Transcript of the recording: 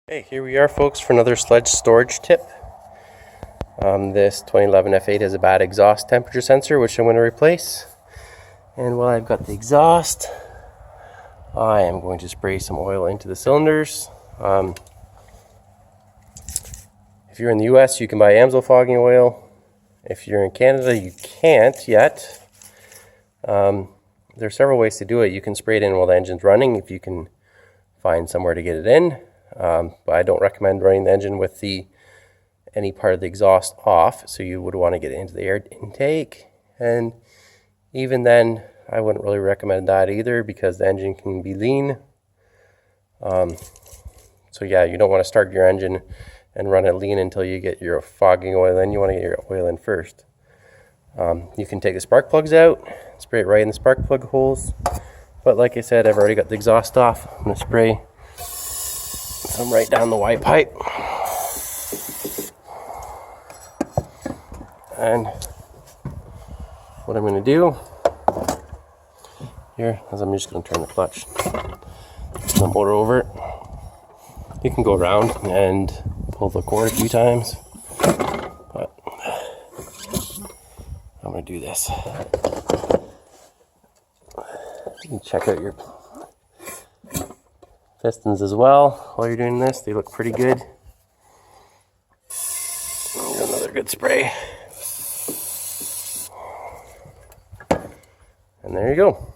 Hey, here we are folks for another Sled storage tip. This 2011 F8 has a bad exhaust temperature sensor which I'm going to replace. And while I've got the exhaust, I am going to spray some oil into the cylinders. If you're in the US, you can buy Amsoil fogging oil. If you're in Canada, you can't yet. There are several ways to do it. You can spray it in while the engine's running if you can find somewhere to get it in. But I don't recommend running the engine with any part of the exhaust off, so you would want to get it into the air intake. And even then, I wouldn't really recommend that either because the engine can be lean. So yeah, you don't want to start your engine and run it lean until you get your fogging oil. Then you want to get your oil in first. You can take the spark plugs out, spray it right in the spark plug holes. But like I said, I've already got the exhaust off. I'm going to spray some right down the Y pipe. And what I'm going to do here is I'm just going to turn the clutch, the motor over. You can go around and pull the cord a few times, but I'm going to do this. You can check out your pistons as well while you're doing this. They look pretty good. Another good spray. And there you go.